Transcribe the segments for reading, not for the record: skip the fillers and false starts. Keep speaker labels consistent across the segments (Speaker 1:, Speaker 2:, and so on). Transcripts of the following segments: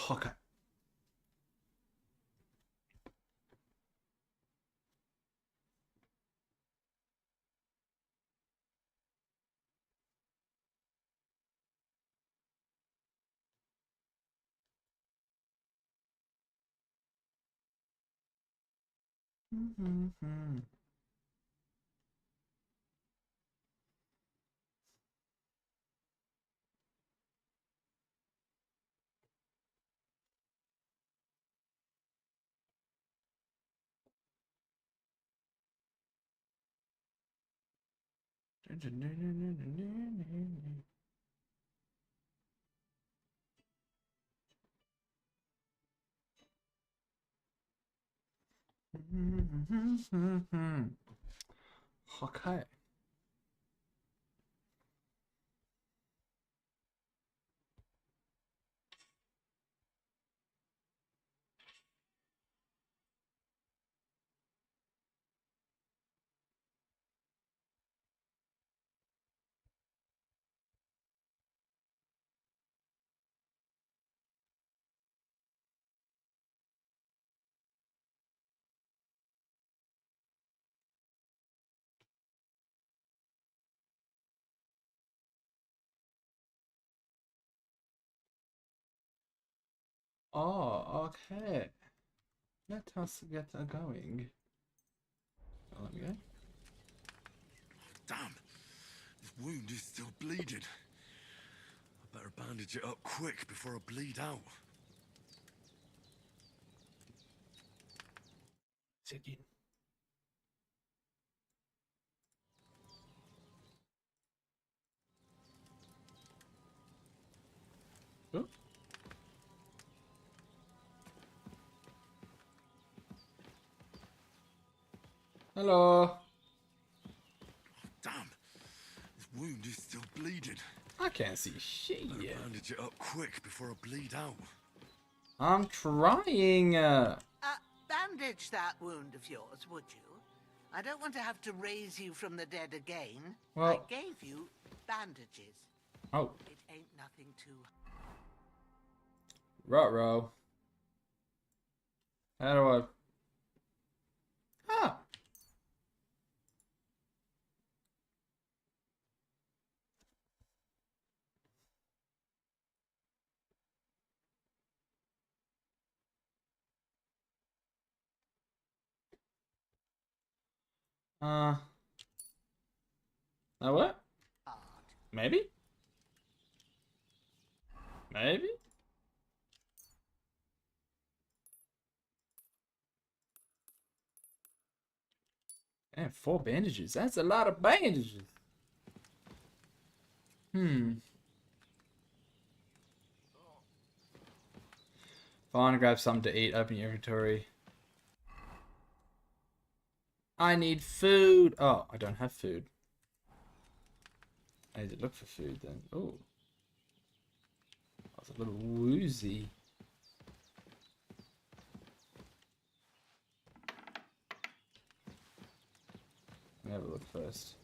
Speaker 1: Okay. Okay. Oh, okay. Let us get going. Oh, let me go.
Speaker 2: Damn, this wound is still bleeding. I better bandage it up quick before I bleed out.
Speaker 1: Sit in. Oh. Hello.
Speaker 2: Damn, this wound is still bleeding.
Speaker 1: I can't see shit
Speaker 2: Better
Speaker 1: yet.
Speaker 2: bandage it up quick before I bleed out.
Speaker 1: I'm trying.
Speaker 3: Bandage that wound of yours, would you? I don't want to have to raise you from the dead again.
Speaker 1: Well.
Speaker 3: I gave you bandages.
Speaker 1: Oh.
Speaker 3: It ain't nothing to...
Speaker 1: Ruh-roh. How do I... Ah. Now what?
Speaker 3: hard.
Speaker 1: Maybe? Maybe? And 4 bandages. That's a lot of bandages. Fine, grab something to eat. Open your inventory. I need food. Oh, I don't have food. I need to look for food then. Oh. I was a little woozy. Let me have a look first.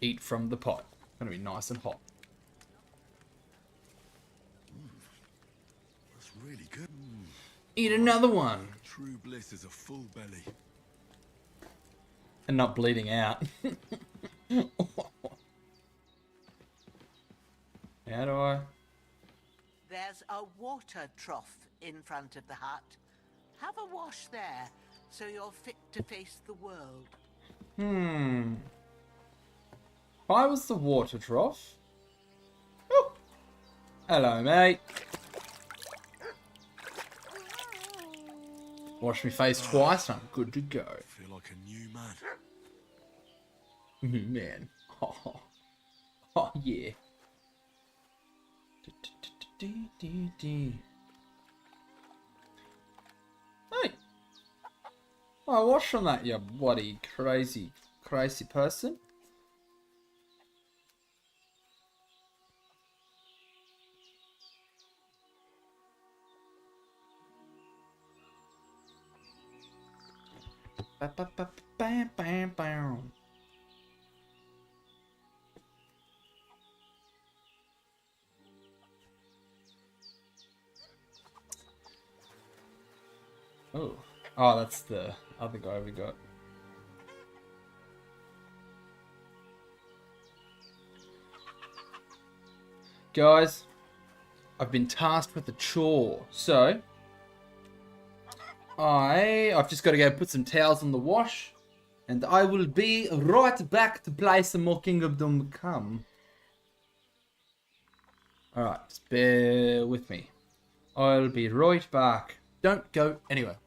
Speaker 1: Eat from the pot. Gonna be nice and hot.
Speaker 2: That's really good.
Speaker 1: Eat another one.
Speaker 2: True bliss is a full belly.
Speaker 1: And not bleeding out. How do I?
Speaker 3: There's a water trough in front of the hut. Have a wash there, so you're fit to face the world.
Speaker 1: Why was the water trough? Oh. Hello, mate. Wash me face twice and I'm good to go.
Speaker 2: I feel like a new man.
Speaker 1: Man. Oh, oh yeah. Hey. Oh, wash on that, you bloody crazy person. Bam, bam, bam, bam. Oh. Oh, that's the other guy we got. Guys, I've been tasked with a chore. So, I've just got to go put some towels on the wash. And I will be right back to play some more Kingdom Come. Alright, just bear with me. I'll be right back. Don't go anywhere.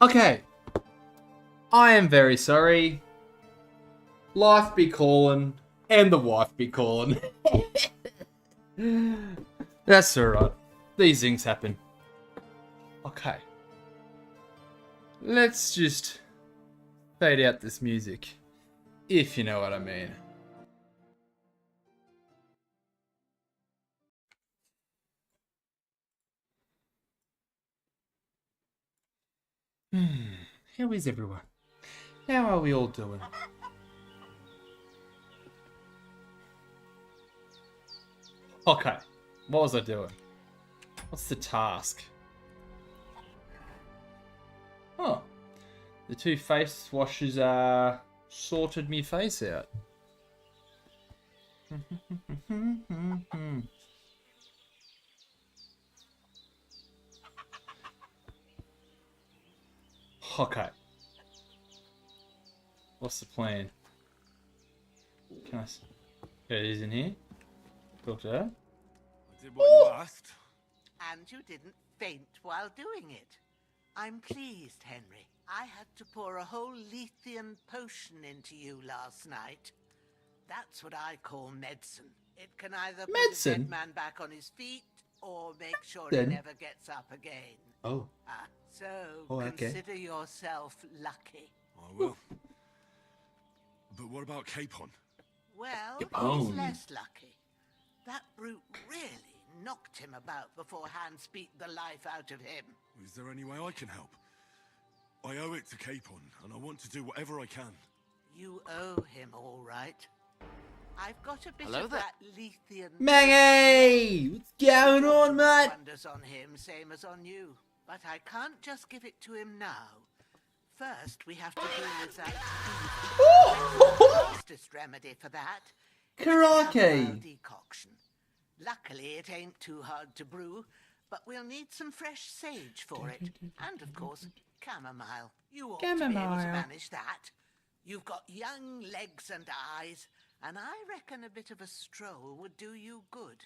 Speaker 1: Okay. I am very sorry. Life be calling, and the wife be calling. That's alright. These things happen. Okay. Let's just fade out this music. If you know what I mean. How is everyone? How are we all doing? Okay. What was I doing? What's the task? Oh. The two face washes sorted me face out. Okay. What's the plan? Can I get these in here? Talk to her?
Speaker 2: I did what you asked.
Speaker 3: And you didn't faint while doing it. I'm pleased, Henry. I had to pour a whole Lethean potion into you last night. That's what I call medicine. It can either put a
Speaker 1: Medicine?
Speaker 3: dead man back on his feet or make sure
Speaker 1: Then-
Speaker 3: he never gets up again.
Speaker 1: Oh.
Speaker 3: So
Speaker 1: okay.
Speaker 3: consider yourself lucky.
Speaker 2: I will. But what about Capon?
Speaker 3: Well,
Speaker 1: Capone.
Speaker 3: he's less lucky. That brute really knocked him about before hands beat the life out of him.
Speaker 2: Is there any way I can help? I owe it to Capon, and I want to do whatever I can.
Speaker 3: You owe him, all right. I've got a bit
Speaker 4: Hello
Speaker 3: of
Speaker 4: there.
Speaker 3: that Lethean...
Speaker 1: Maggie! What's going on, mate?
Speaker 3: Wonders on him, same as on you. But I can't just give it to him now. First, we have to deal with that... The fastest remedy for that...
Speaker 1: Karate!
Speaker 3: chamomile decoction. Luckily, it ain't too hard to brew, but we'll need some fresh sage for it. And, of course, chamomile. You ought to be able to
Speaker 1: Chamomile.
Speaker 3: manage that. You've got young legs and eyes, and I reckon a bit of a stroll would do you good.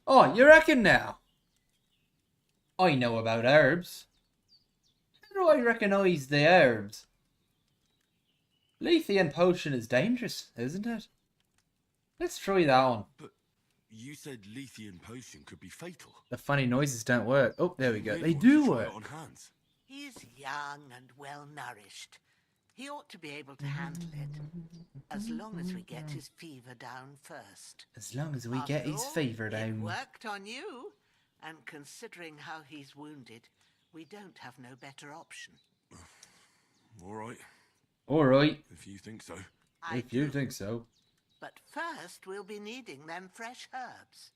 Speaker 1: Oh, you reckon now? I know about herbs. How do I recognise the herbs? Lethean potion is dangerous, isn't it? Let's try that on.
Speaker 2: But you said Lethean potion could be fatal.
Speaker 1: The funny noises don't work. Oh, there we go.
Speaker 2: Really
Speaker 1: They
Speaker 2: want to
Speaker 1: do
Speaker 2: try
Speaker 1: work.
Speaker 2: it on hands.
Speaker 3: He's young and well-nourished. He ought to be able to handle it, as long as we get his fever down first.
Speaker 1: As long as we
Speaker 3: After
Speaker 1: get his
Speaker 3: all,
Speaker 1: fever
Speaker 3: It
Speaker 1: down.
Speaker 3: worked on you, and considering how he's wounded, we don't have no better option.
Speaker 2: All right,
Speaker 1: Alright,
Speaker 2: if you think so.
Speaker 3: I
Speaker 1: if you
Speaker 3: do.
Speaker 1: think so.
Speaker 3: But first, we'll be needing them fresh herbs.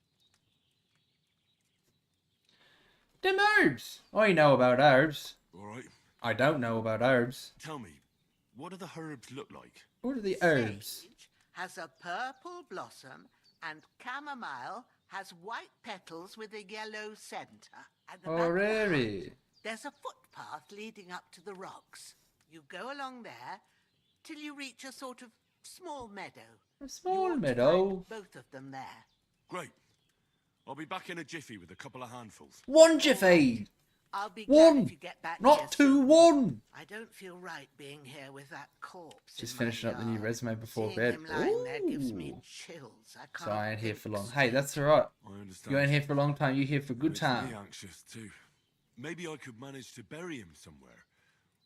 Speaker 1: Them herbs! I know about herbs.
Speaker 2: All right,
Speaker 1: I don't know about herbs.
Speaker 2: tell me, what do the herbs look like?
Speaker 1: What are the herbs?
Speaker 3: Sage has a purple blossom, and chamomile has white petals with a yellow centre. At the back
Speaker 1: Oh,
Speaker 3: of the hut,
Speaker 1: really?
Speaker 3: there's a footpath leading up to the rocks. You go along there till you reach a sort of small meadow.
Speaker 1: A
Speaker 3: You
Speaker 1: small
Speaker 3: ought to
Speaker 1: meadow.
Speaker 3: find both of them there.
Speaker 2: Great. I'll be back in a jiffy with a couple of handfuls.
Speaker 1: One jiffy!
Speaker 3: I'll be glad
Speaker 1: One!
Speaker 3: if you get back here
Speaker 1: Not two,
Speaker 3: soon.
Speaker 1: one!
Speaker 3: I don't feel right being here with that corpse.
Speaker 1: Just
Speaker 3: in my
Speaker 1: finishing up the new
Speaker 3: yard.
Speaker 1: resume before
Speaker 3: Seeing
Speaker 1: bed.
Speaker 3: him lying there gives me
Speaker 1: Ooh.
Speaker 3: chills. I can't
Speaker 1: So I ain't here for
Speaker 3: think
Speaker 1: long. Hey,
Speaker 3: straight.
Speaker 1: that's alright.
Speaker 2: I understand.
Speaker 1: You ain't here for a long time, you here for a good
Speaker 2: Makes me
Speaker 1: time.
Speaker 2: anxious too. Maybe I could manage to bury him somewhere,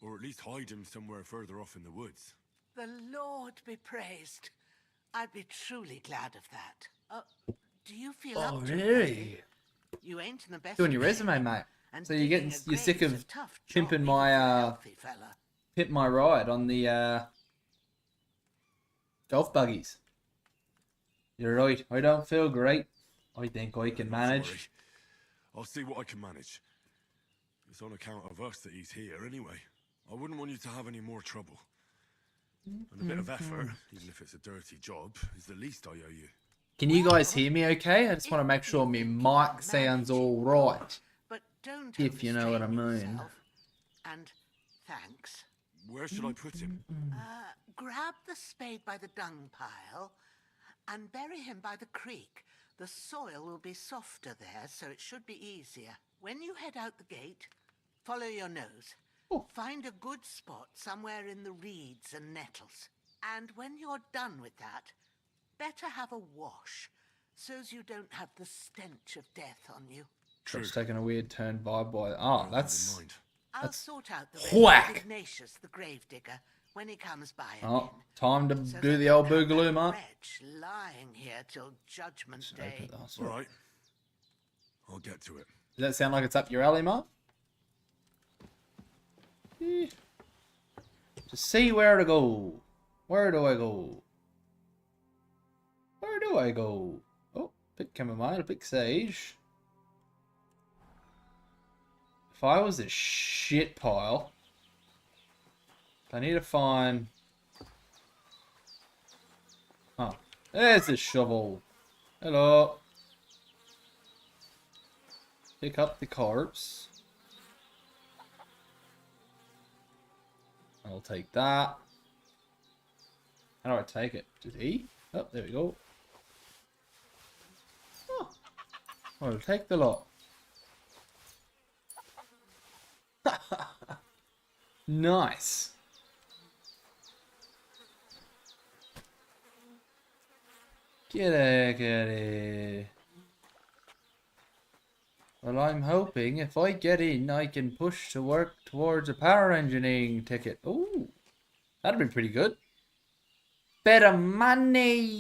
Speaker 2: or at least hide him somewhere further off in the woods.
Speaker 3: The Lord be praised. I'd be truly glad of that. Do you feel
Speaker 1: Oh,
Speaker 3: up to it,
Speaker 1: really?
Speaker 3: Henry? You ain't in the best
Speaker 1: Doing your
Speaker 3: of
Speaker 1: resume,
Speaker 3: shape,
Speaker 1: mate.
Speaker 3: and
Speaker 1: So you're getting,
Speaker 3: digging a
Speaker 1: you're sick
Speaker 3: grave's
Speaker 1: of
Speaker 3: a tough job,
Speaker 1: pimping
Speaker 3: even
Speaker 1: my,
Speaker 3: for a healthy fella.
Speaker 1: pimp my ride on the, golf buggies. You're right, I don't feel great. I think I can
Speaker 2: Not to
Speaker 1: manage.
Speaker 2: worry. I'll see what I can manage. It's on account of us that he's here anyway. I wouldn't want you to have any more trouble. And a bit of effort, even if it's a dirty job, is the least I owe you.
Speaker 1: Can you guys hear me okay? I just want to make sure my mic sounds all right.
Speaker 3: But don't
Speaker 1: If you know what I
Speaker 3: overstrain
Speaker 1: mean.
Speaker 3: yourself. And thanks.
Speaker 2: Where should I put him?
Speaker 3: Grab the spade by the dung pile and bury him by the creek. The soil will be softer there, so it should be easier. When you head out the gate, follow your nose.
Speaker 1: Oh.
Speaker 3: Find a good spot somewhere in the reeds and nettles. And when you're done with that, better have a wash, so's you don't have the stench of death on you.
Speaker 2: True.
Speaker 1: It's taking a weird turn vibe by. Oh,
Speaker 2: Bear that in
Speaker 1: that's.
Speaker 2: mind.
Speaker 3: I'll
Speaker 1: That's
Speaker 3: sort out the
Speaker 1: whack.
Speaker 3: rest with Ignatius, the gravedigger, when he comes by
Speaker 1: Oh,
Speaker 3: again.
Speaker 1: time to
Speaker 3: So
Speaker 1: do
Speaker 3: that
Speaker 1: the
Speaker 3: we
Speaker 1: old
Speaker 3: don't have
Speaker 1: boogaloo,
Speaker 3: that
Speaker 1: mate.
Speaker 3: wretch lying here till Judgment
Speaker 1: Just
Speaker 3: Day.
Speaker 1: open the
Speaker 2: All
Speaker 1: hospital.
Speaker 2: right. I'll get to it.
Speaker 1: Does that sound like it's up your alley, Mark? Eh. Just see where to go. Where do I go? Where do I go? Oh, pick chamomile, pick sage. If I was a shit pile, I need to find. Oh, there's the shovel. Hello. Pick up the corpse. I'll take that. How do I take it? Just E? Oh, there we go. Oh, I'll take the lot. Nice. Get it. Well, I'm hoping if I get in, I can push to work towards a power engineering ticket. Ooh, that'd be pretty good. Better money.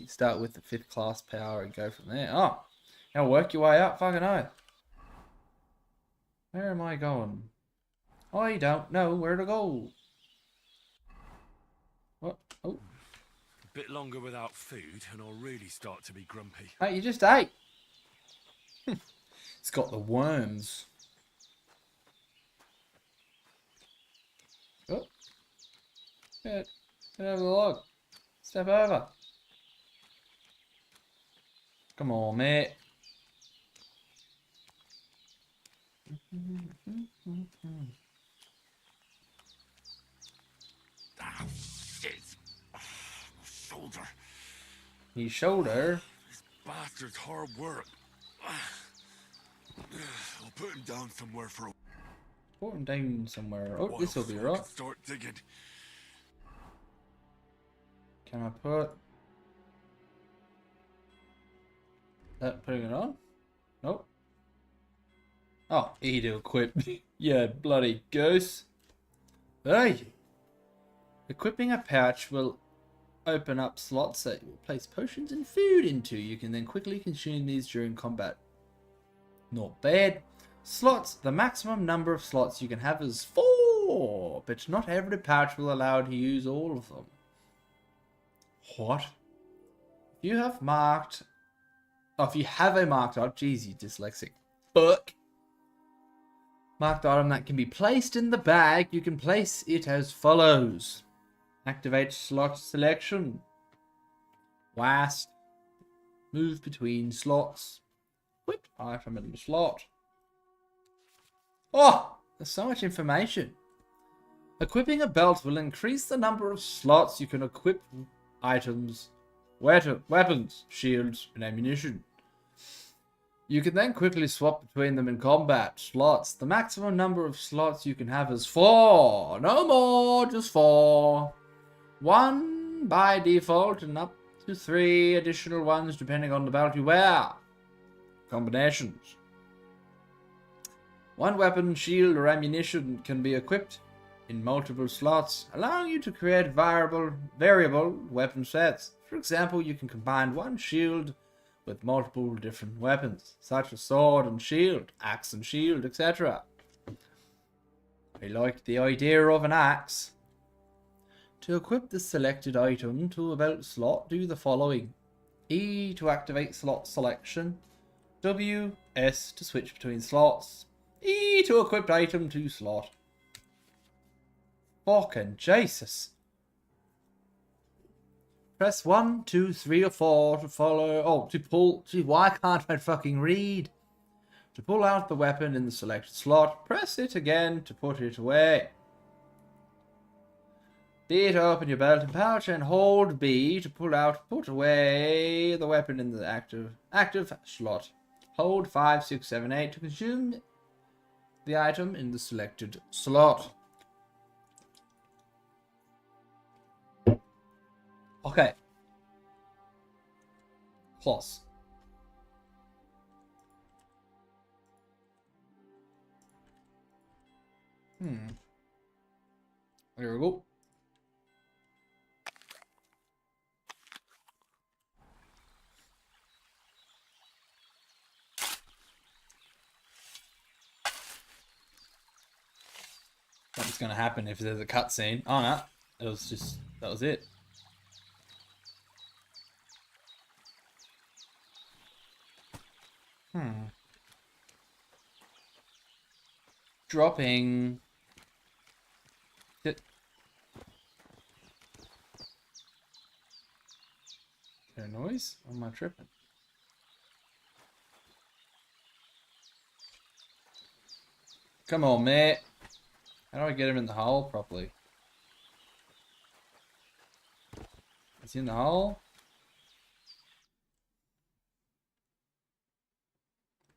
Speaker 1: Start with the 5th class power and go from there. Oh, now work your way up. Fucking oath. Where am I going? I don't know where to go. What? Oh,
Speaker 2: A bit longer without food, and I'll really start to be grumpy.
Speaker 1: hey, you just ate. It's got the worms. Oh. Get over the log. Step over. Come on, mate.
Speaker 2: Ah, shit. My shoulder.
Speaker 1: His shoulder.
Speaker 2: This bastard's hard work. I'll put him down somewhere for a
Speaker 1: Put him down somewhere. Oh,
Speaker 2: while
Speaker 1: this will be
Speaker 2: so I
Speaker 1: right.
Speaker 2: can start digging.
Speaker 1: Can I put that? Putting it on? Nope. Oh, he do equip. Yeah, bloody goose. Hey! Equipping a pouch will open up slots that you will place potions and food into. You can then quickly consume these during combat. Not bad. Slots. The maximum number of slots you can have is 4, but not every pouch will allow you to use all of them. What? You have marked. Oh, if you have a marked item, geez, you dyslexic. Fuck. Marked item that can be placed in the bag, you can place it as follows. Activate slot selection. Last. Move between slots. Equipped item in the slot. Oh, there's so much information. Equipping a belt will increase the number of slots you can equip items, weapons, shields, and ammunition. You can then quickly swap between them in combat. Slots. The maximum number of slots you can have is 4. No more, just 4. 1 by default and up to 3 additional ones depending on the belt you wear. Combinations. 1 weapon, shield, or ammunition can be equipped in multiple slots, allowing you to create variable weapon sets. For example, you can combine 1 shield with multiple different weapons, such as sword and shield, axe and shield, etc. I like the idea of an axe. To equip the selected item to a belt slot, do the following. E to activate slot selection. W, S to switch between slots. E to equip item to slot. Fucking Jesus. Press 1, 2, 3, or 4 to follow. Oh, to pull. Gee, why can't I fucking read? To pull out the weapon in the selected slot, press it again to put it away. B to open your belt and pouch, and hold B to put away the weapon in the active slot. Hold 5, 6, 7, 8 to consume the item in the selected slot. Okay. Plus. There we go. What's going to happen if there's a cutscene? Oh no, that was it. Dropping. Is there a noise? Or am I tripping? Come on, mate. How do I get him in the hole properly? Is he in the hole?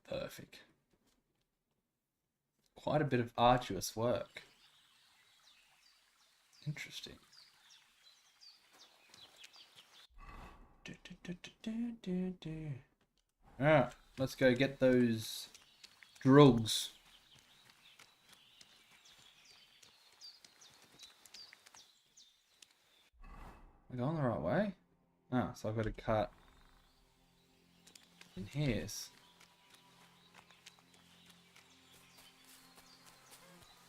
Speaker 1: Perfect. Quite a bit of arduous work. Interesting. Alright, let's go get those drugs. Am I going the right way? Ah, so I've got to cut in here.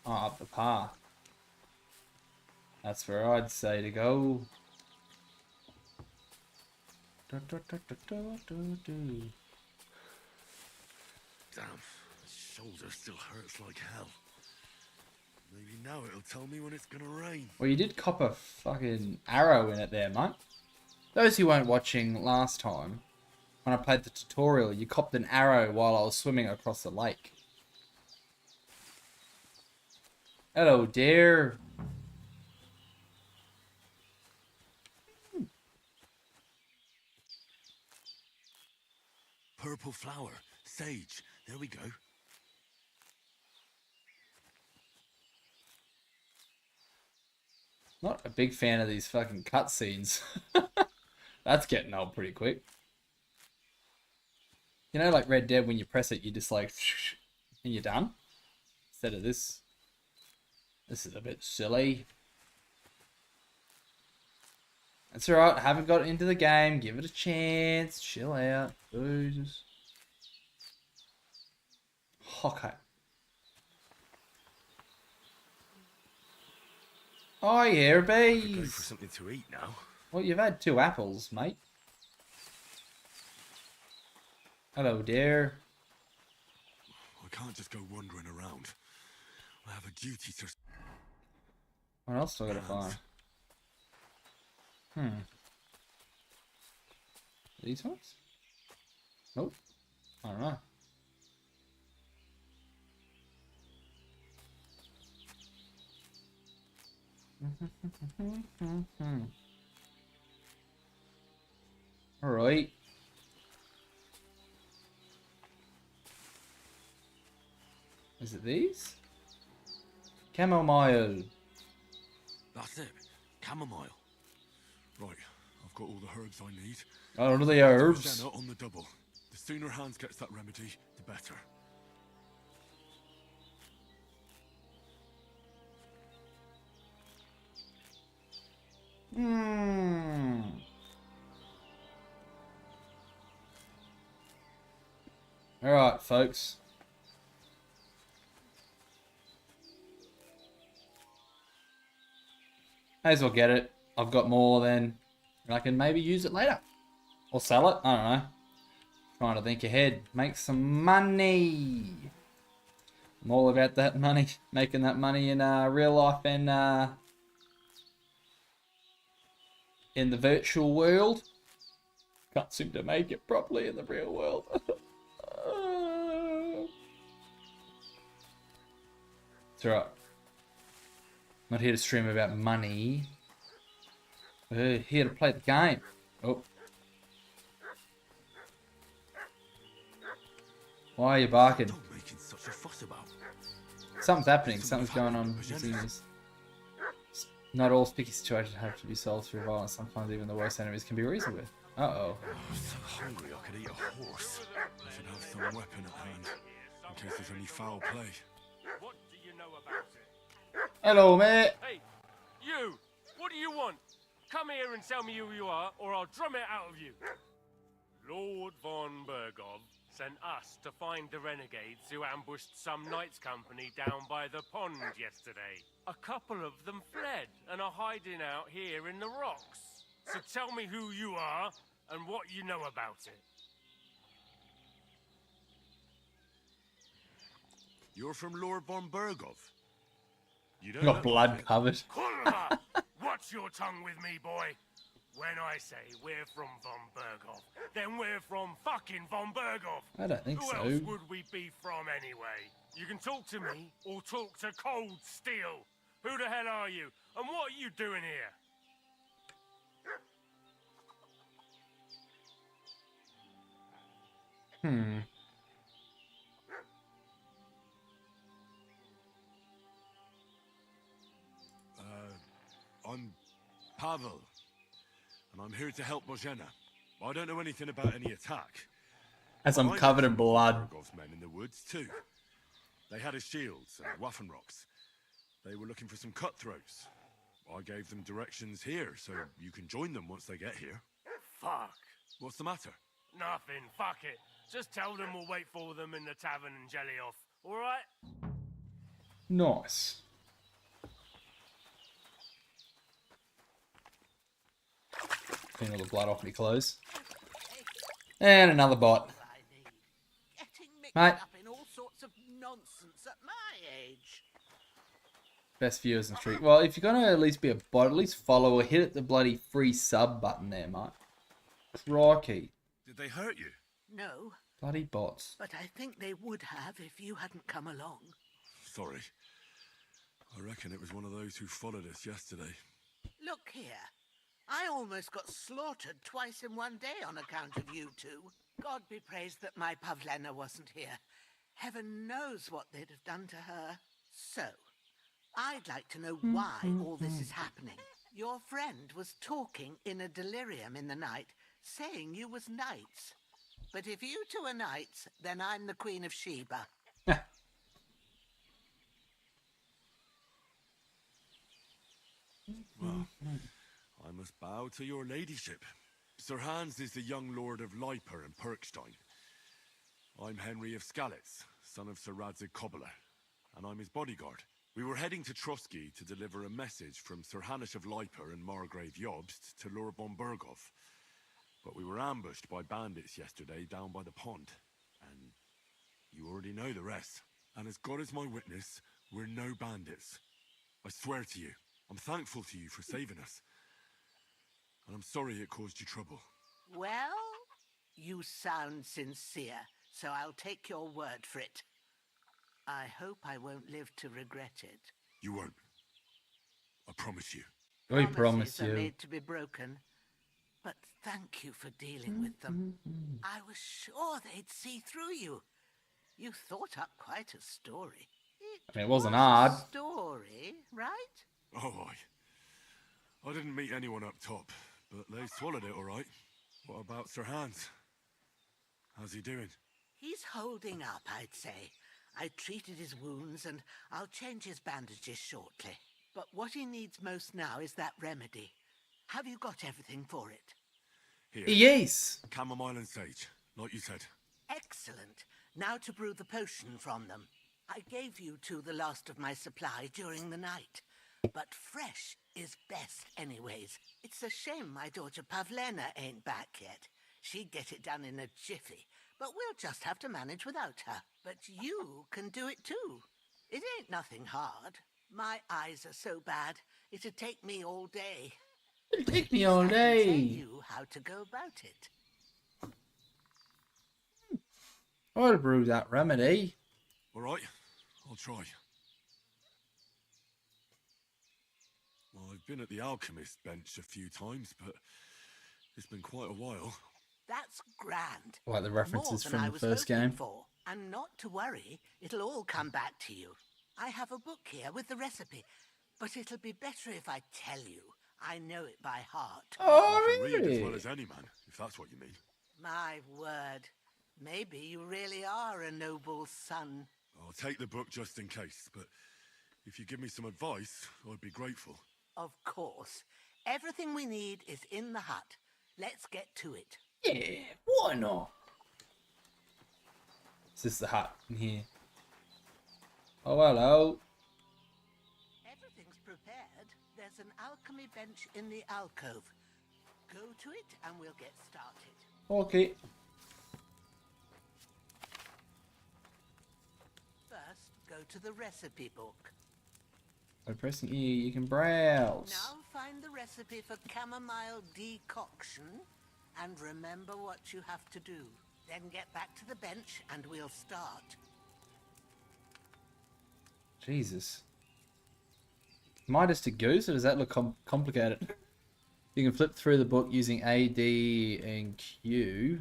Speaker 1: Oh, up the path. That's where I'd say to go.
Speaker 2: Damn, my shoulder still hurts like hell. Maybe now it'll tell me when it's gonna rain.
Speaker 1: Well, you did cop a fucking arrow in it there, mate. Those who weren't watching last time, when I played the tutorial, you copped an arrow while I was swimming across the lake. Hello, dear.
Speaker 2: Purple flower, sage. There we go.
Speaker 1: Not a big fan of these fucking cutscenes. That's getting old pretty quick. You know, like Red Dead, when you press it, you just like, and you're done. Instead of this. This is a bit silly. That's alright, haven't got into the game. Give it a chance. Chill out. Jesus. Okay. Oh yeah,
Speaker 2: Go for
Speaker 1: bees.
Speaker 2: something to eat now.
Speaker 1: Well, you've had 2 apples, mate. Hello, dear.
Speaker 2: I can't just go wandering around. I have a duty to...
Speaker 1: What else do I gotta find? These ones? Nope. I don't know. Alright. Is it these? Chamomile.
Speaker 2: That's it. Chamomile. Right, I've got all the herbs I need.
Speaker 1: Oh, what are the herbs?
Speaker 2: Jenna on the double. The sooner Hans gets that remedy, the better.
Speaker 1: Alright, folks. May as well get it. I've got more then. And I can maybe use it later. Or sell it. I don't know. Trying to think ahead. Make some money. I'm all about that money. Making that money in real life and in the virtual world. Can't seem to make it properly in the real world. It's alright. Not here to stream about money. We're here to play the game. Oh. Why are you barking?
Speaker 2: What are you making such a fuss about?
Speaker 1: Something's happening. Something's going on between us. Not all sticky situations have to be solved through violence. Sometimes even the worst enemies can be reasoned with. Uh-oh.
Speaker 2: I'm so hungry I could eat a horse. I should have some weapon at hand, in case there's any foul play.
Speaker 4: What do you know about it?
Speaker 1: Hello, mate.
Speaker 4: Hey, you! What do you want? Come here and tell me who you are, or I'll drum it out of you. Lord von Bergov sent us to find the renegades who ambushed some knights company down by the pond yesterday. A couple of them fled and are hiding out here in the rocks. So tell me who you are and what you know about it.
Speaker 2: You're from Lord von Bergov? You don't
Speaker 1: Got
Speaker 2: look
Speaker 1: blood
Speaker 2: like it.
Speaker 1: covered.
Speaker 4: Kurva! Watch your tongue with me, boy. When I say we're from von Bergov, then we're from fucking von Bergov.
Speaker 1: I don't think
Speaker 4: Who
Speaker 1: so.
Speaker 4: else would we be from anyway? You can talk to me or talk to Cold Steel. Who the hell are you? And what are you doing here?
Speaker 2: I'm Pavel, and I'm here to help Bozhena. I don't know anything about any attack.
Speaker 1: As I'm
Speaker 2: I
Speaker 1: covered in
Speaker 2: met some of
Speaker 1: blood.
Speaker 2: Bergov's men in the woods too. They had his shields and Waffenrocks. They were looking for some cutthroats. I gave them directions here, so you can join them once they get here.
Speaker 4: Fuck.
Speaker 2: What's the matter?
Speaker 4: Nothing. Fuck it. Just tell them we'll wait for them in the tavern and jelly off. All right?
Speaker 1: Nice. Clean all the blood off my clothes. And another bot.
Speaker 3: I need. Getting mixed
Speaker 1: Right.
Speaker 3: up in all sorts of nonsense at my age.
Speaker 1: Best viewers in the street. Well, if you're gonna at least be a bot, at least follow or hit the bloody free sub button there, mate. Crikey.
Speaker 2: Did they hurt you?
Speaker 3: No,
Speaker 1: Bloody bots.
Speaker 3: but I think they would have if you hadn't come along.
Speaker 2: Sorry. I reckon it was one of those who followed us yesterday.
Speaker 3: Look here. I almost got slaughtered twice in one day on account of you two. God be praised that my Pavlena wasn't here. Heaven knows what they'd have done to her. So, I'd like to know why all this is happening. Your friend was talking in a delirium in the night, saying you was knights. But if you two are knights, then I'm the Queen of Sheba.
Speaker 2: Well, I must bow to your ladyship. Sir Hans is the young lord of Leiper and Perkstein. I'm Henry of Skalitz, son of Sir Radzig Cobbler, and I'm his bodyguard. We were heading to Trotsky to deliver a message from Sir Hanish of Leiper and Margrave Jobst to Lord von Bergov. But we were ambushed by bandits yesterday down by the pond, and you already know the rest. And as God is my witness, we're no bandits. I swear to you, I'm thankful to you for saving us. And I'm sorry it caused you trouble.
Speaker 3: Well, you sound sincere, so I'll take your word for it. I hope I won't live to regret it.
Speaker 2: You won't. I promise you.
Speaker 1: We promise
Speaker 3: Promises are
Speaker 1: you.
Speaker 3: made to be broken. But thank you for dealing with them. I was sure they'd see through you. You thought up quite a story.
Speaker 1: I mean, it wasn't
Speaker 3: was
Speaker 1: hard.
Speaker 3: a story, right?
Speaker 2: Oh, I didn't meet anyone up top, but they swallowed it all right. What about Sir Hans? How's he doing?
Speaker 3: He's holding up, I'd say. I treated his wounds and I'll change his bandages shortly. But what he needs most now is that remedy. Have you got everything for it?
Speaker 2: Here,
Speaker 1: Yes.
Speaker 2: chamomile and sage, like you said.
Speaker 3: Excellent. Now to brew the potion from them. I gave you two the last of my supply during the night. But fresh is best anyways. It's a shame my daughter Pavlena ain't back yet. She'd get it done in a jiffy. But we'll just have to manage without her. But you can do it too. It ain't nothing hard. My eyes are so bad, it'd take me all day.
Speaker 1: It'll take me all
Speaker 3: I can tell
Speaker 1: day.
Speaker 3: you how to go about it.
Speaker 1: I'll brew that remedy.
Speaker 2: All right, I'll try. Well, I've been at the alchemist bench a few times, but it's been quite a while.
Speaker 3: That's grand.
Speaker 1: Like the
Speaker 3: More
Speaker 1: references
Speaker 3: than
Speaker 1: from
Speaker 3: I
Speaker 1: the
Speaker 3: was
Speaker 1: first
Speaker 3: hoping
Speaker 1: game.
Speaker 3: for. And not to worry, it'll all come back to you. I have a book here with the recipe, but it'll be better if I tell you. I know it by heart.
Speaker 1: Oh,
Speaker 2: I can read as well
Speaker 1: really?
Speaker 2: as any man, if that's what you mean.
Speaker 3: My word. Maybe you really are a noble son.
Speaker 2: I'll take the book just in case, but if you give me some advice, I'd be grateful.
Speaker 3: Of course. Everything we need is in the hut. Let's get to it.
Speaker 1: Yeah, why not? Is this the hut in here? Oh, hello.
Speaker 3: Everything's prepared. There's an alchemy bench in the alcove. Go to it and we'll get started.
Speaker 1: Okay.
Speaker 3: First, go to the recipe book.
Speaker 1: By pressing E, you can browse.
Speaker 3: Now find the recipe for chamomile decoction and remember what you have to do. Then get back to the bench and we'll start.
Speaker 1: Jesus. Am I just a goose, or does that look complicated? You can flip through the book using A, D, and Q.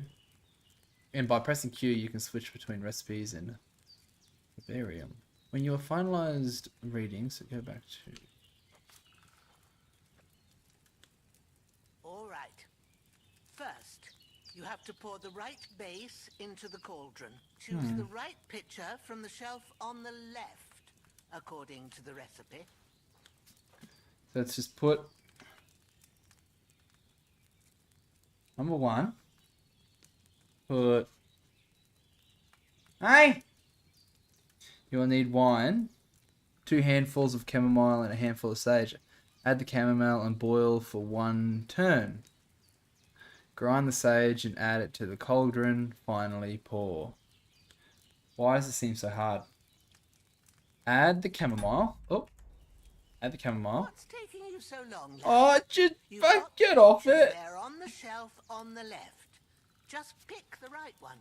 Speaker 1: And by pressing Q, you can switch between recipes and herbarium. When you are finalized reading, so go back to...
Speaker 3: All right. First, you have to pour the right base into the cauldron. Choose the right pitcher from the shelf on the left, according to the recipe.
Speaker 1: So let's just put... Number 1. Put... Hey! You will need wine, 2 handfuls of chamomile and a handful of sage. Add the chamomile and boil for 1 turn. Grind the sage and add it to the cauldron. Finally pour. Why does it seem so hard? Add the chamomile. Oh. Add the chamomile.
Speaker 3: What's taking you so long, lad?
Speaker 1: Oh, just
Speaker 3: You've got
Speaker 1: get off
Speaker 3: pitchers
Speaker 1: it.
Speaker 3: there on the shelf on the left. Just pick the right one.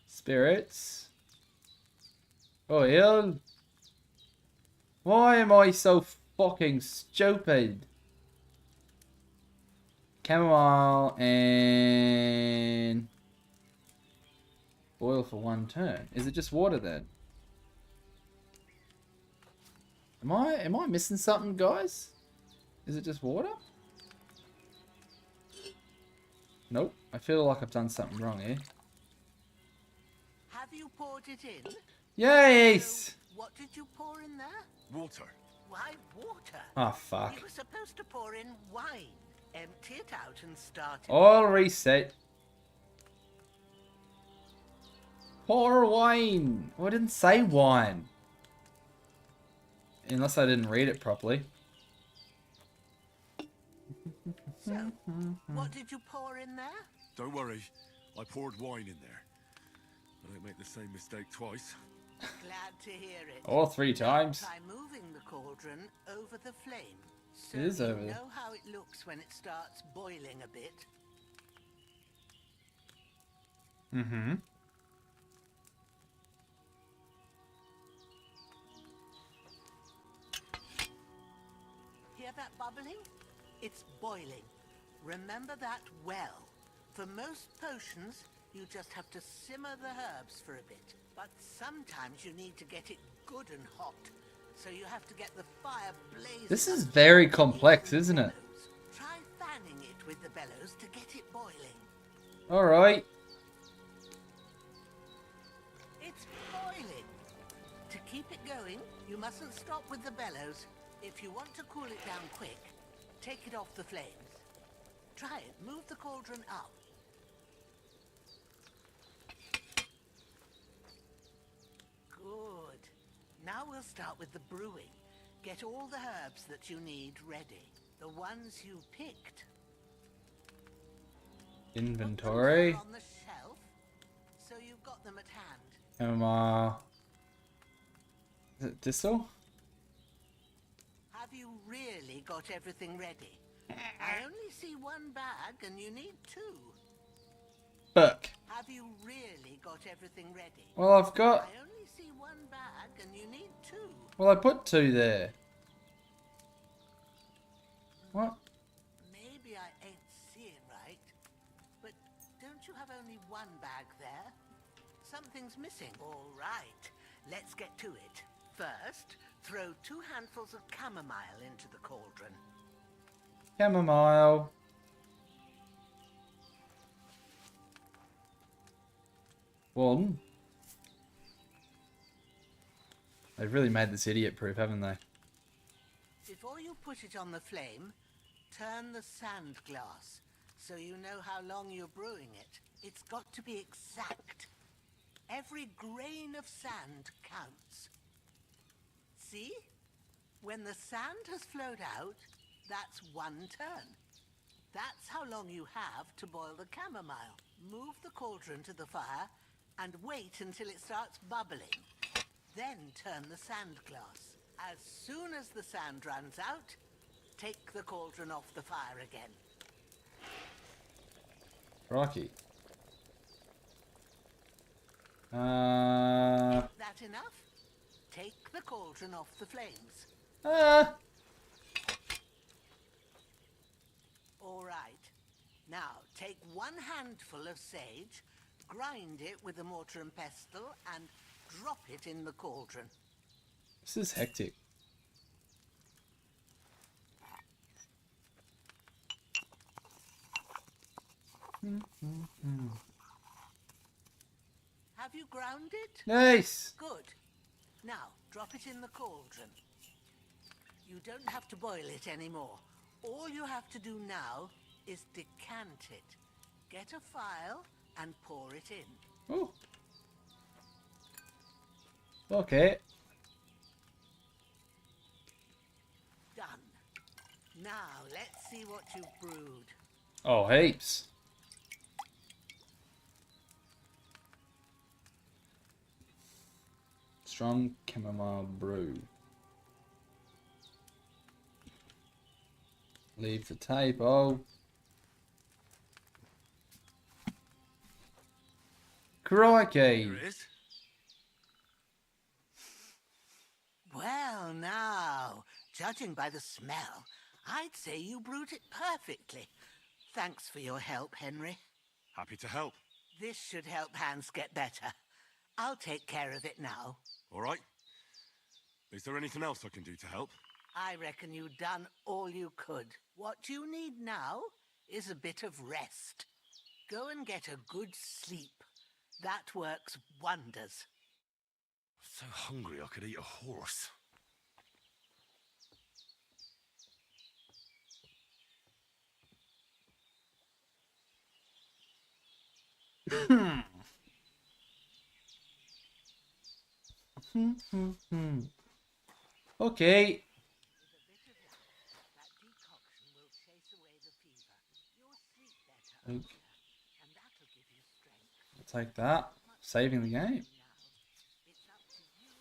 Speaker 1: Spirits. Oh, hell. Why am I so fucking stupid? Chamomile and... boil for 1 turn. Is it just water then? Am I missing something, guys? Is it just water? Nope. I feel like I've done something wrong here.
Speaker 3: Have you poured it in?
Speaker 1: Yes!
Speaker 3: So, what did you pour in there?
Speaker 2: Water.
Speaker 3: Why water?
Speaker 1: Oh, fuck.
Speaker 3: You were supposed to pour in wine. Empty it out and start it.
Speaker 1: All reset. Pour wine. Oh, I didn't say wine. Unless I didn't read it properly.
Speaker 3: So, what did you pour in there?
Speaker 2: Don't worry, I poured wine in there. I don't make the same mistake twice.
Speaker 3: Glad to hear it.
Speaker 1: Or 3 times.
Speaker 3: Try moving the cauldron over the flame. So
Speaker 1: It is
Speaker 3: you
Speaker 1: over there.
Speaker 3: know how it looks when it starts boiling a bit.
Speaker 1: Mm-hmm.
Speaker 3: Hear that bubbling? It's boiling. Remember that well. For most potions, you just have to simmer the herbs for a bit. But sometimes you need to get it good and hot. So you have to get the fire blazing.
Speaker 1: This is
Speaker 3: up
Speaker 1: very
Speaker 3: using
Speaker 1: complex,
Speaker 3: the
Speaker 1: isn't it?
Speaker 3: bellows. Try fanning it with the bellows to get it boiling.
Speaker 1: Alright.
Speaker 3: It's boiling. To keep it going, you mustn't stop with the bellows. If you want to cool it down quick, take it off the flames. Try it. Move the cauldron up. Good. Now we'll start with the brewing. Get all the herbs that you need ready. The ones you picked. Put them
Speaker 1: Inventory.
Speaker 3: there on the shelf, so you've got them at hand.
Speaker 1: Is it thistle?
Speaker 3: Have you really got everything ready? I only see 1 bag and you need 2.
Speaker 1: Fuck.
Speaker 3: Have you really got everything ready?
Speaker 1: Well, I've got...
Speaker 3: I only see 1 bag and you need 2.
Speaker 1: Well, I put 2 there. What?
Speaker 3: Maybe I ain't seeing right. But don't you have only 1 bag there? Something's missing. All right, let's get to it. First, throw 2 handfuls of chamomile into the cauldron.
Speaker 1: Chamomile. One. They've really made this idiot proof, haven't they?
Speaker 3: Before you put it on the flame, turn the sand glass so you know how long you're brewing it. It's got to be exact. Every grain of sand counts. See? When the sand has flowed out, that's 1 turn. That's how long you have to boil the chamomile. Move the cauldron to the fire and wait until it starts bubbling. Then turn the sand glass. As soon as the sand runs out, take the cauldron off the fire again.
Speaker 1: Crikey.
Speaker 3: Is that enough? Take the cauldron off the flames. All right. Now, take 1 handful of sage, grind it with a mortar and pestle, and drop it in the cauldron.
Speaker 1: This is hectic.
Speaker 3: Have you ground it?
Speaker 1: Nice.
Speaker 3: Good. Now, drop it in the cauldron. You don't have to boil it anymore. All you have to do now is decant it. Get a phial and pour it in.
Speaker 1: Oh. Okay.
Speaker 3: Done. Now, let's see what you've brewed.
Speaker 1: Oh, heaps. Strong chamomile brew. Leave the table. Crikey.
Speaker 2: There it is.
Speaker 3: Well, now, judging by the smell, I'd say you brewed it perfectly. Thanks for your help, Henry.
Speaker 2: Happy to help.
Speaker 3: This should help Hans get better. I'll take care of it now.
Speaker 2: All right. Is there anything else I can do to help?
Speaker 3: I reckon you've done all you could. What you need now is a bit of rest. Go and get a good sleep. That works wonders.
Speaker 2: So hungry I could eat a horse.
Speaker 1: Okay.
Speaker 3: That decoction will chase away the fever. You'll sleep better,
Speaker 1: Okay.
Speaker 3: and that'll give you strength.
Speaker 1: I'll take that. Saving the game.
Speaker 3: Now, it's up to you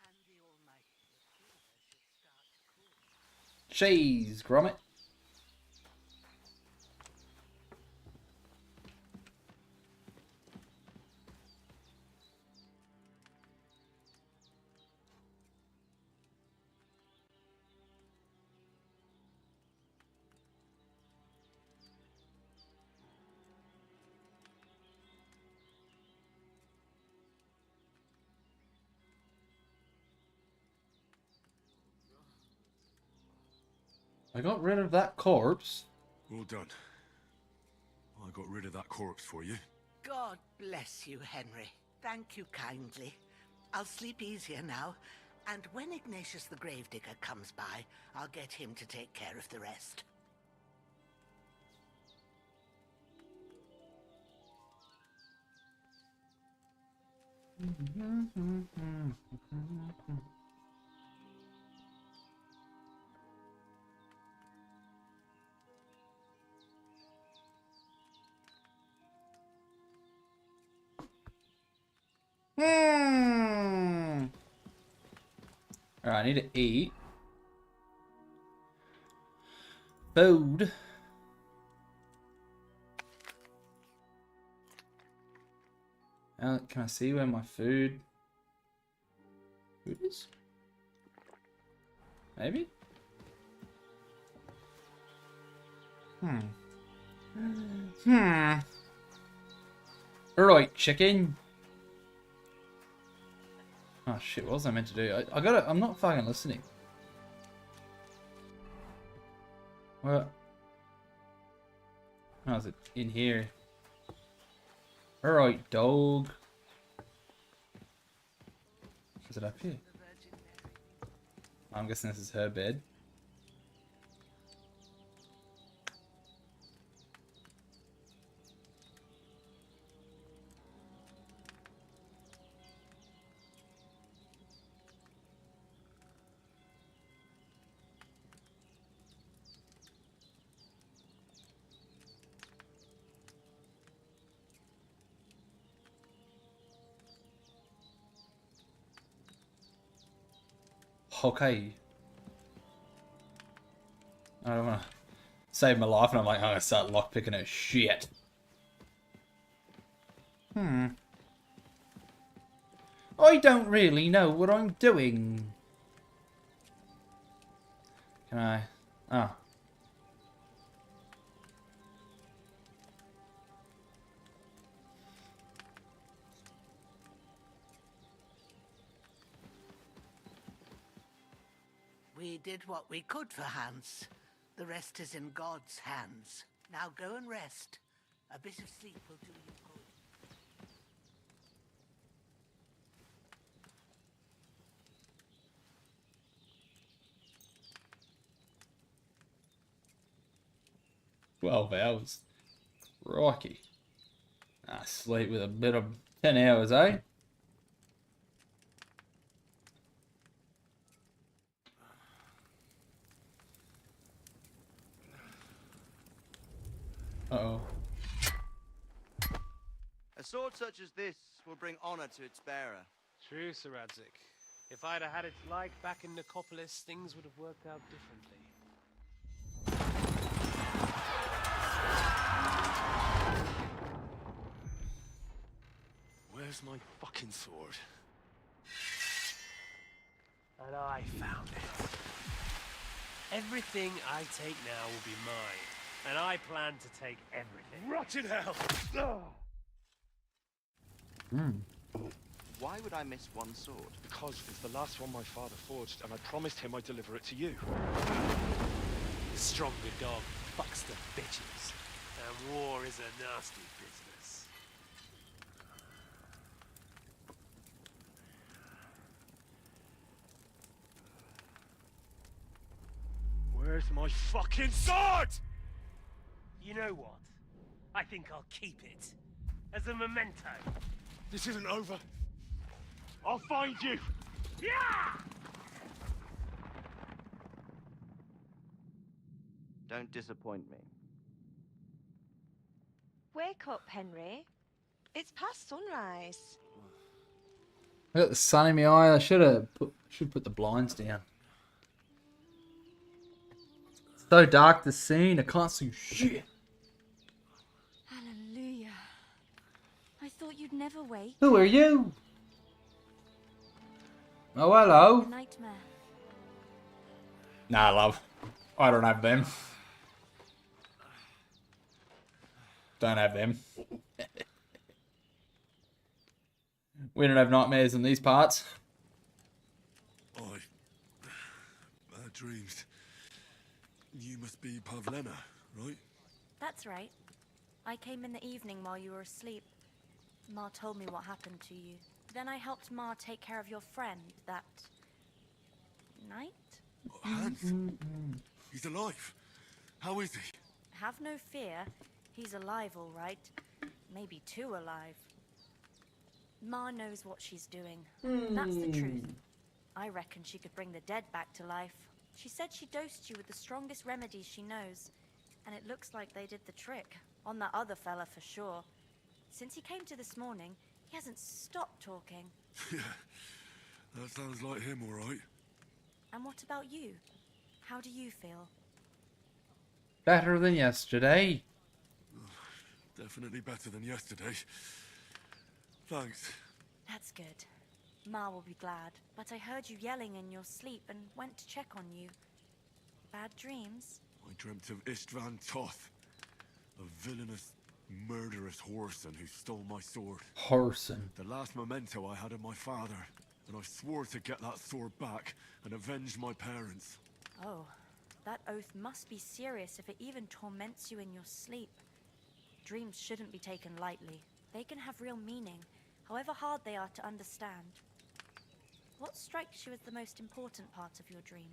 Speaker 3: and the Almighty. The fever should start to cool.
Speaker 1: Cheese, grommet. I got rid of that corpse.
Speaker 2: Well done. I got rid of that corpse for you.
Speaker 3: God bless you, Henry. Thank you kindly. I'll sleep easier now, and when Ignatius the Gravedigger comes by, I'll get him to take care of the rest.
Speaker 1: Alright, I need to eat. Food. Can I see where my food is? Maybe? Right, chicken. Oh shit, what was I meant to do? I gotta, I'm not fucking listening. What? Oh, is it in here? Alright, dog. Is it up here? I'm guessing this is her bed. Okay. I don't want to save my life, and I'm like, I'm gonna start lockpicking her shit. I don't really know what I'm doing. Can I? Oh.
Speaker 3: We did what we could for Hans. The rest is in God's hands. Now go and rest. A bit of sleep will do you good.
Speaker 1: "12 hours. Rocky. Ah, sleep with a bit of 10 hours, eh? Uh-oh.
Speaker 5: A sword such as this will bring honor to its bearer.
Speaker 4: True, Sir Radzik. If I'd have had it like back in Nicopolis, things would have worked out differently.
Speaker 2: Where's my fucking sword?
Speaker 4: And I found it. Everything I take now will be mine. And I plan to take everything.
Speaker 2: Rotten hell!
Speaker 5: Why would I miss one sword?
Speaker 2: Because it's the last one my father forged, and I promised him I'd deliver it to you.
Speaker 4: The stronger dog fucks the bitches. And war is a nasty business.
Speaker 2: Where's my fucking sword?
Speaker 4: You know what? I think I'll keep it. As a memento.
Speaker 2: This isn't over. I'll find you!
Speaker 4: Yeah!
Speaker 5: Don't disappoint me.
Speaker 6: Wake up, Henry. It's past sunrise.
Speaker 1: I got the sun in my eye. I should put the blinds down. It's so dark the scene. I can't see shit.
Speaker 6: Hallelujah. I thought you'd never wake.
Speaker 1: Who are you? Oh, hello.
Speaker 6: Nightmare.
Speaker 1: Nah, love. I don't have them. Don't have them. We don't have nightmares in these parts.
Speaker 2: Bad dreams. You must be Pavlena, right?
Speaker 7: That's right. I came in the evening while you were asleep. Ma told me what happened to you. Then I helped Ma take care of your friend that night?
Speaker 2: Hans? He's alive. How is he?
Speaker 7: Have no fear. He's alive, all right. Maybe too alive. Ma knows what she's doing. That's the truth. I reckon she could bring the dead back to life. She said she dosed you with the strongest remedies she knows. And it looks like they did the trick. On that other fella for sure. Since he came to this morning, he hasn't stopped talking.
Speaker 2: Yeah, that sounds like him, all right.
Speaker 7: And what about you? How do you feel?
Speaker 1: Better than yesterday.
Speaker 2: Definitely better than yesterday. Thanks.
Speaker 7: That's good. Ma will be glad. But I heard you yelling in your sleep and went to check on you. Bad dreams?
Speaker 2: I dreamt of Istvan Toth, a villainous, murderous whoreson who stole my sword.
Speaker 1: Whoreson.
Speaker 2: The last memento I had of my father, and I swore to get that sword back and avenge my parents.
Speaker 7: Oh, that oath must be serious if it even torments you in your sleep. Dreams shouldn't be taken lightly. They can have real meaning, however hard they are to understand. What strikes you as the most important part of your dream?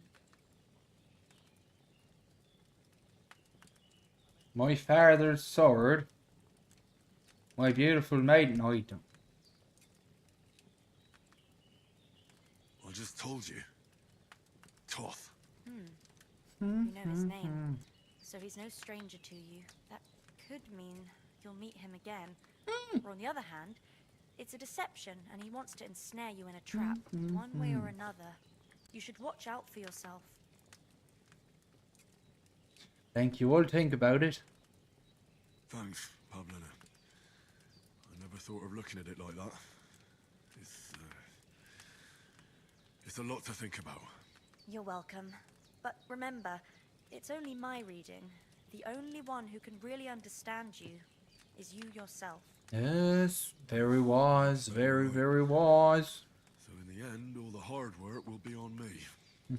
Speaker 1: My father's sword. My beautiful maiden item.
Speaker 2: I just told you. Toth.
Speaker 7: You know his name, so he's no stranger to you. That could mean you'll meet him again. Or on the other hand, it's a deception and he wants to ensnare you in a trap, one way or another. You should watch out for yourself.
Speaker 1: Thank you. I'll think about it.
Speaker 2: Thanks, Pavlina. I never thought of looking at it like that. It's a lot to think about.
Speaker 7: You're welcome. But remember, it's only my reading. The only one who can really understand you is you yourself.
Speaker 1: Yes, very wise, very, very wise.
Speaker 2: So in the end, all the hard work will be on me.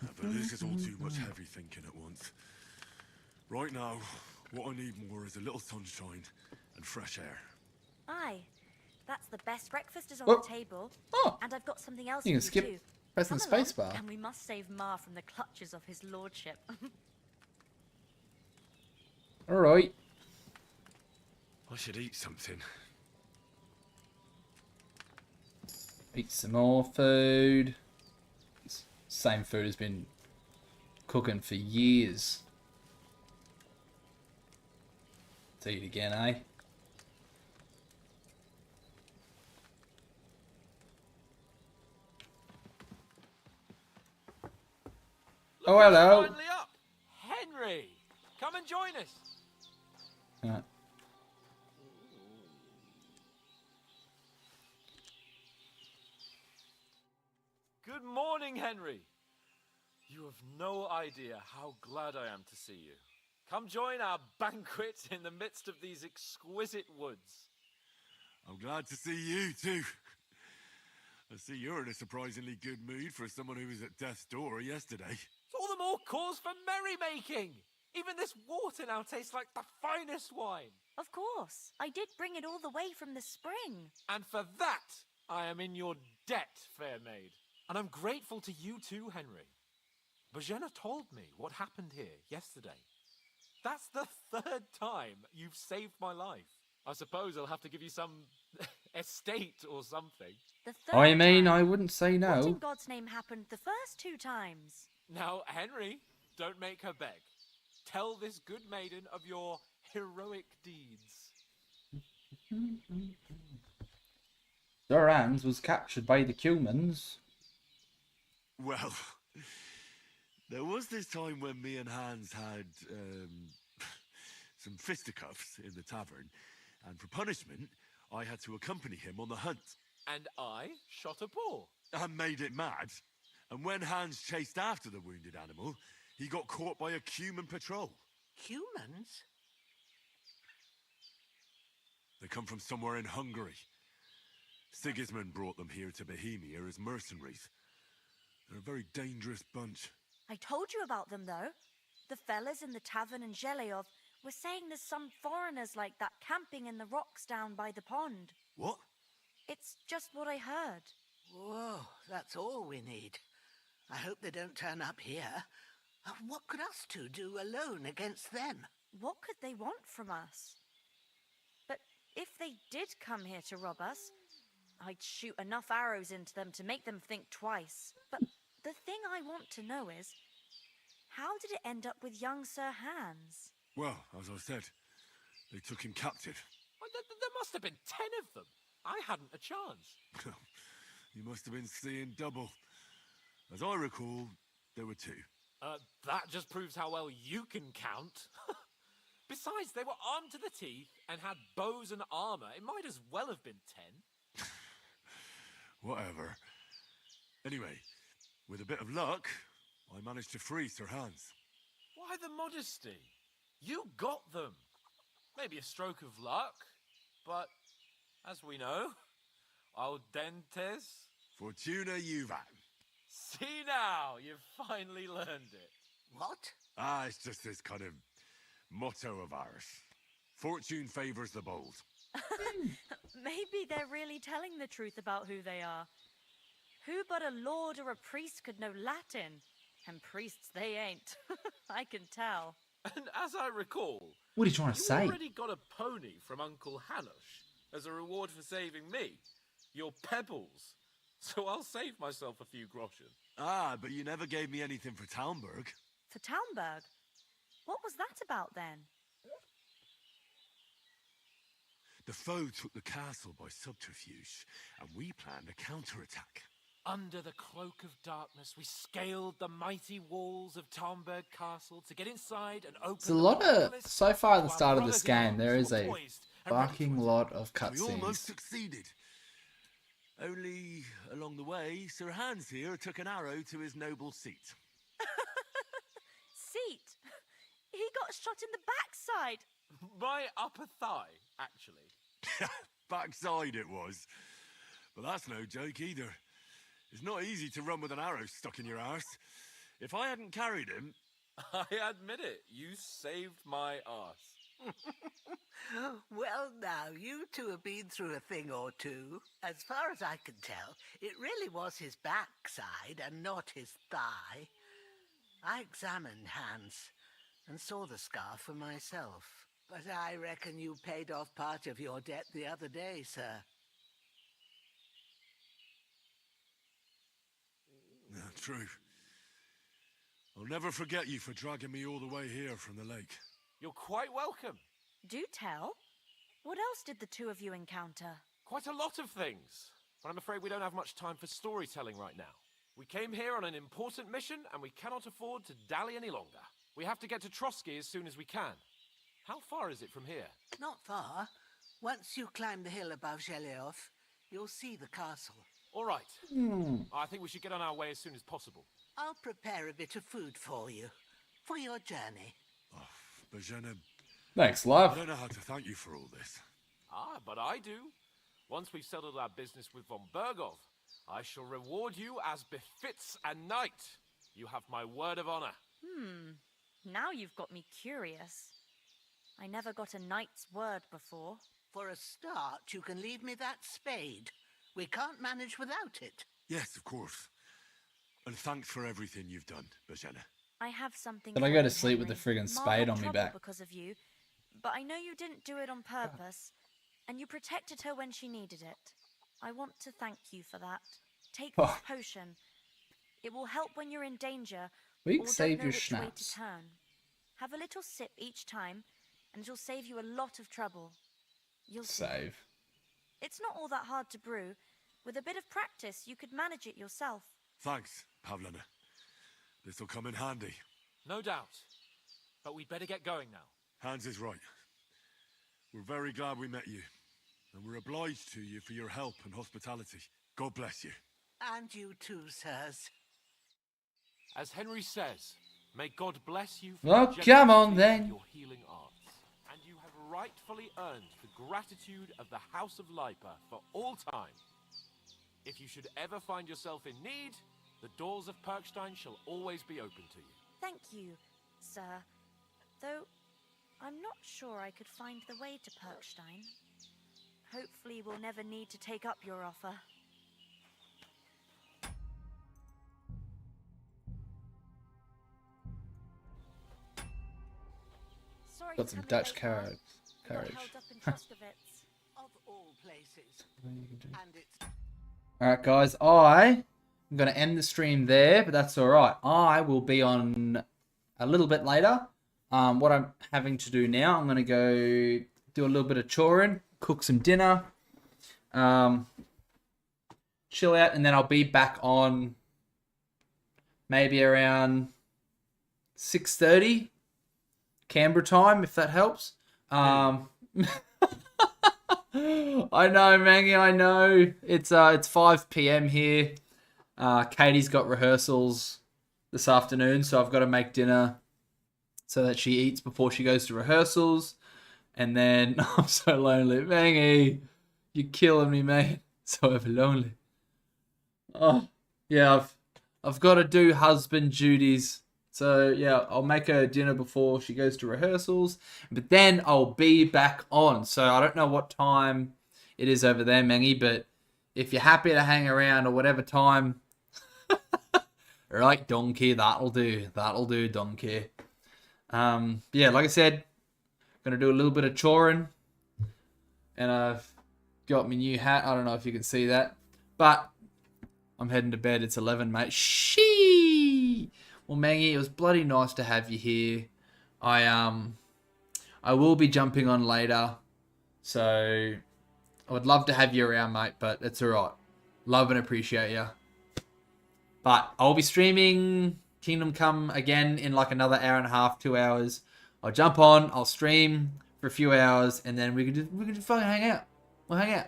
Speaker 2: But this is all too much heavy thinking at once. Right now, what I need more is a little sunshine and fresh air.
Speaker 7: Aye, that's the best breakfast is on
Speaker 1: Oh.
Speaker 7: the table.
Speaker 1: Oh,
Speaker 7: And I've got something else
Speaker 1: you
Speaker 7: for
Speaker 1: can
Speaker 7: you
Speaker 1: skip
Speaker 7: too.
Speaker 1: pressing
Speaker 7: Come along,
Speaker 1: spacebar.
Speaker 7: and we must save Ma from the clutches of his lordship.
Speaker 1: All right.
Speaker 2: I should eat something.
Speaker 1: Eat some more food. Same food has been cooking for years. Let's eat again, eh? Oh, hello.
Speaker 8: Finally up. Henry, come and join us.
Speaker 1: Uh,
Speaker 8: Good morning, Henry. You have no idea how glad I am to see you. Come join our banquet in the midst of these exquisite woods.
Speaker 2: I'm glad to see you too. I see you're in a surprisingly good mood for someone who was at death's door yesterday.
Speaker 8: It's all the more cause for merrymaking. Even this water now tastes like the finest wine.
Speaker 7: Of course, I did bring it all the way from the spring.
Speaker 8: And for that, I am in your debt, fair maid. And I'm grateful to you too, Henry. Bajena told me what happened here yesterday. That's the third time you've saved my life. I suppose I'll have to give you some estate or something.
Speaker 7: The third
Speaker 1: I mean,
Speaker 7: time.
Speaker 1: I wouldn't say
Speaker 7: What in
Speaker 1: no.
Speaker 7: God's name happened the first 2 times?
Speaker 8: Now, Henry, don't make her beg. Tell this good maiden of your heroic deeds.
Speaker 1: Sir Hans was captured by the Cumans.
Speaker 2: Well, there was this time when me and Hans had some fisticuffs in the tavern, and for punishment, I had to accompany him on the hunt.
Speaker 8: And I shot a boar.
Speaker 2: And made it mad. And when Hans chased after the wounded animal, he got caught by a Cuman patrol.
Speaker 3: Humans?
Speaker 2: They come from somewhere in Hungary. Sigismund brought them here to Bohemia as mercenaries. They're a very dangerous bunch.
Speaker 7: I told you about them, though. The fellas in the tavern in Zheleyov were saying there's some foreigners like that camping in the rocks down by the pond.
Speaker 2: What?
Speaker 7: It's just what I heard.
Speaker 3: Whoa, that's all we need. I hope they don't turn up here. What could us two do alone against them?
Speaker 7: What could they want from us? But if they did come here to rob us, I'd shoot enough arrows into them to make them think twice. But the thing I want to know is, how did it end up with young Sir Hans?
Speaker 2: Well, as I said, they took him captive.
Speaker 8: Well, there must have been 10 of them. I hadn't a chance.
Speaker 2: You must have been seeing double. As I recall, there were 2.
Speaker 8: That just proves how well you can count. Besides, they were armed to the teeth and had bows and armor. It might as well have been 10.
Speaker 2: Whatever. Anyway, with a bit of luck, I managed to free Sir Hans.
Speaker 8: Why the modesty? You got them. Maybe a stroke of luck, but as we know, al dentes
Speaker 2: Fortuna Juvat.
Speaker 8: See now, you've finally learned it.
Speaker 3: What?
Speaker 2: It's just this kind of motto of ours. Fortune favors the bold.
Speaker 7: Maybe they're really telling the truth about who they are. Who but a lord or a priest could know Latin? And priests they ain't. I can tell.
Speaker 8: And as I recall,
Speaker 1: What are you trying to
Speaker 8: you
Speaker 1: say?
Speaker 8: already got a pony from Uncle Hanosh as a reward for saving me. Your pebbles. So I'll save myself a few groschen.
Speaker 2: But you never gave me anything for Talmberg.
Speaker 7: For Townburg? What was that about then?
Speaker 2: The foe took the castle by subterfuge, and we planned a counterattack.
Speaker 8: Under the cloak of darkness, we scaled the mighty walls of Talmberg Castle to get inside and open.
Speaker 1: It's a lot of, so far at the start of this game, there is a fucking lot of
Speaker 2: We almost
Speaker 1: cutscenes.
Speaker 2: succeeded. Only along the way, Sir Hans here took an arrow to his noble seat.
Speaker 7: Seat. He got shot in the backside.
Speaker 8: My upper thigh, actually.
Speaker 2: Backside it was. But that's no joke either. It's not easy to run with an arrow stuck in your arse. If I hadn't carried him...
Speaker 8: I admit it, you saved my arse.
Speaker 3: Well, now, you two have been through a thing or two. As far as I can tell, it really was his backside and not his thigh. I examined Hans and saw the scar for myself. But I reckon you paid off part of your debt the other day, sir.
Speaker 2: Yeah, true. I'll never forget you for dragging me all the way here from the lake.
Speaker 8: You're quite welcome.
Speaker 7: Do tell. What else did the two of you encounter?
Speaker 8: Quite a lot of things. But I'm afraid we don't have much time for storytelling right now. We came here on an important mission, and we cannot afford to dally any longer. We have to get to Trotsky as soon as we can. How far is it from here?
Speaker 3: Not far. Once you climb the hill above Zheleov, you'll see the castle.
Speaker 8: All right. I think we should get on our way as soon as possible.
Speaker 3: I'll prepare a bit of food for you, for your journey.
Speaker 2: Bozhena,
Speaker 1: Thanks,
Speaker 2: I
Speaker 1: love.
Speaker 2: don't know how to thank you for all this.
Speaker 8: But I do. Once we've settled our business with von Bergov, I shall reward you as befits a knight. You have my word of honor.
Speaker 7: Now you've got me curious. I never got a knight's word before.
Speaker 3: For a start, you can leave me that spade. We can't manage without it.
Speaker 2: Yes, of course. And thanks for everything you've done, Bozhena.
Speaker 7: I have something.
Speaker 1: Did I
Speaker 7: for
Speaker 1: go
Speaker 7: you,
Speaker 1: to sleep with the
Speaker 7: Henry.
Speaker 1: friggin'
Speaker 7: Ma
Speaker 1: spade
Speaker 7: had
Speaker 1: on me
Speaker 7: trouble
Speaker 1: back?
Speaker 7: because of you, but I know you didn't do it on purpose, and you protected her when she needed it. I want to thank you for that. Take this
Speaker 1: Oh.
Speaker 7: potion. It will help when you're in danger
Speaker 1: We
Speaker 7: or
Speaker 1: can save
Speaker 7: don't know
Speaker 1: your
Speaker 7: which way to
Speaker 1: schnapps.
Speaker 7: turn. Have a little sip each time, and it'll save you a lot of trouble. You'll see.
Speaker 1: Save.
Speaker 7: It's not all that hard to brew. With a bit of practice, you could manage it yourself.
Speaker 2: Thanks, Pavlina. This'll come in handy.
Speaker 8: No doubt. But we'd better get going now.
Speaker 2: Hans is right. We're very glad we met you. And we're obliged to you for your help and hospitality. God bless you.
Speaker 3: And you too, sirs.
Speaker 8: As Henry says, may God bless you for
Speaker 1: Well,
Speaker 8: the
Speaker 1: come on,
Speaker 8: generosity of
Speaker 1: then.
Speaker 8: your healing arts. And you have rightfully earned the gratitude of the House of Lipa for all time. If you should ever find yourself in need, the doors of Perkstein shall always be open to you.
Speaker 7: Thank you, sir. Though, I'm not sure I could find the way to Perkstein. Hopefully we'll never need to take up your offer. Sorry
Speaker 1: Got
Speaker 7: to
Speaker 1: some
Speaker 7: come in
Speaker 1: Dutch
Speaker 7: late, Mom.
Speaker 1: courage.
Speaker 7: We got held up in Troskowitz.
Speaker 3: Of all places. And it's...
Speaker 1: Alright, guys. I'm going to end the stream there, but that's alright. I will be on a little bit later. What I'm having to do now, I'm going to go do a little bit of choring, cook some dinner, chill out, and then I'll be back on maybe around 6:30 Canberra time, if that helps. I know, Maggie, I know. It's 5 p.m. here. Katie's got rehearsals this afternoon, so I've got to make dinner so that she eats before she goes to rehearsals. And then I'm so lonely. Maggie, you're killing me, mate. So ever lonely. Oh, yeah, I've got to do husband duties. So yeah, I'll make her dinner before she goes to rehearsals, but then I'll be back on. So I don't know what time it is over there, Mengy, but if you're happy to hang around or whatever time, right, donkey, that'll do. That'll do, donkey. Yeah, like I said, gonna do a little bit of choring, and I've got my new hat. I don't know if you can see that, but I'm heading to bed. It's 11, mate. Shee. Well, Mangy, it was bloody nice to have you here. I will be jumping on later, so I would love to have you around, mate, but it's alright. Love and appreciate you. But I'll be streaming Kingdom Come again in like another hour and a half, 2 hours. I'll jump on, I'll stream for a few hours, and then we can just fucking hang out. We'll hang out.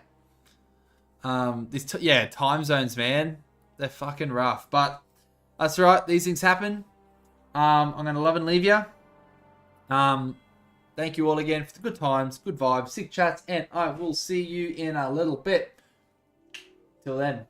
Speaker 1: Yeah, time zones, man. They're fucking rough. But that's right, these things happen. I'm gonna love and leave you. Thank you all again for the good times, good vibes, sick chats, and I will see you in a little bit. Till then.